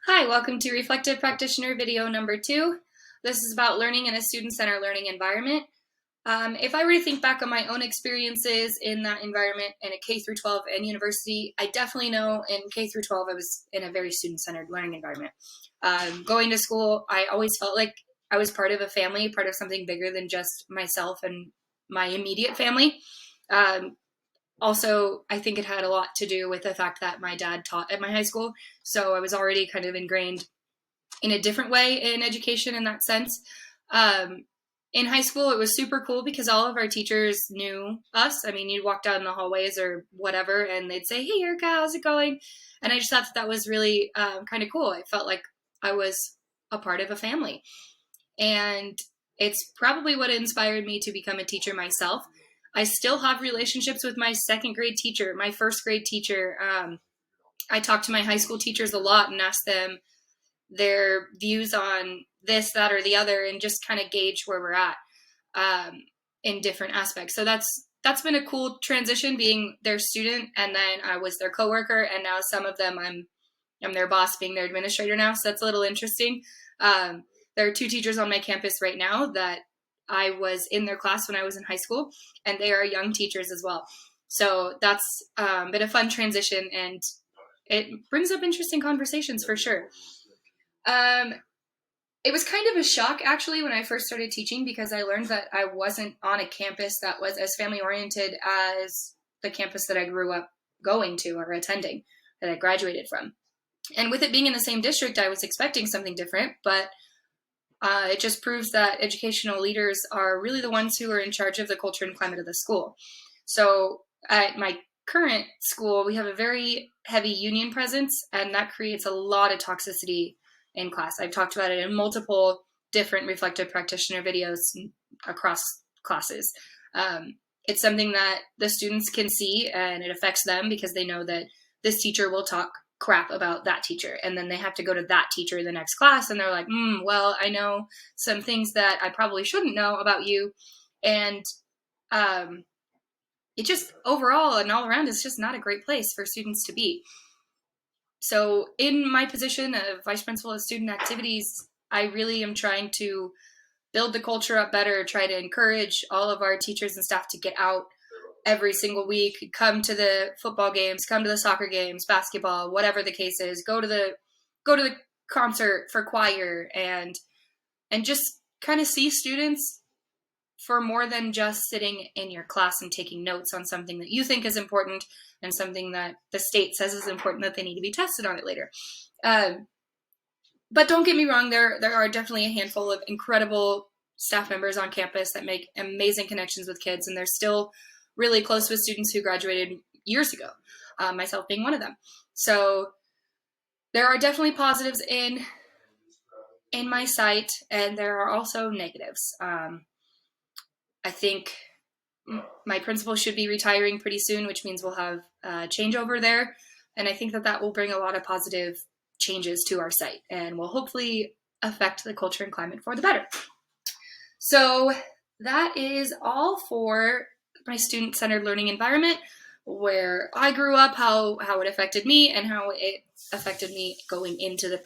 Hi, welcome to Reflective Practitioner video number 2. This is about learning in a student-centered learning environment. If I were to think back on my own experiences in that environment in a K through 12 and university, I definitely know in K through 12 I was in a very student-centered learning environment. Going to school, I always felt like I was part of a family, part of something bigger than just myself and my immediate family. Um, Also, I think it had a lot to do with the fact that my dad taught at my high school, so I was already kind of ingrained in a different way in education in that sense. Um, in high school, it was super cool because all of our teachers knew us. I mean, you'd walk down the hallways or whatever, and they'd say, "Hey, Erica, how's it going?" And I just thought that was really kind of cool. I felt like I was a part of a family. And it's probably what inspired me to become a teacher myself. I still have relationships with my second grade teacher, my first grade teacher. I talk to my high school teachers a lot and ask them their views on this, that, or the other, and just kind of gauge where we're at in different aspects. So that's been a cool transition, being their student, and then I was their coworker, and now some of them I'm their boss, being their administrator now. So that's a little interesting. There are 2 teachers on my campus right now that I was in their class when I was in high school, and they are young teachers as well. So that's been a fun transition, and it brings up interesting conversations for sure. Um, it was kind of a shock actually when I first started teaching, because I learned that I wasn't on a campus that was as family oriented as the campus that I grew up going to or attending, that I graduated from. And with it being in the same district, I was expecting something different, but it just proves that educational leaders are really the ones who are in charge of the culture and climate of the school. So at my current school, we have a very heavy union presence, and that creates a lot of toxicity in class. I've talked about it in multiple different reflective practitioner videos across classes. It's something that the students can see, and it affects them because they know that this teacher will talk crap about that teacher, and then they have to go to that teacher in the next class, and they're like, well, I know some things that I probably shouldn't know about you. And it just overall and all around is just not a great place for students to be. So in my position of vice principal of student activities, I really am trying to build the culture up better, try to encourage all of our teachers and staff to get out every single week, come to the football games, come to the soccer games, basketball, whatever the case is, go to the concert for choir, and just kind of see students for more than just sitting in your class and taking notes on something that you think is important and something that the state says is important that they need to be tested on it later. But don't get me wrong, there are definitely a handful of incredible staff members on campus that make amazing connections with kids, and they're still really close with students who graduated years ago, myself being one of them. So there are definitely positives in my site, and there are also negatives. I think my principal should be retiring pretty soon, which means we'll have changeover there, and I think that will bring a lot of positive changes to our site, and will hopefully affect the culture and climate for the better. So that is all for my student-centered learning environment, where I grew up, how it affected me, and how it affected me going into the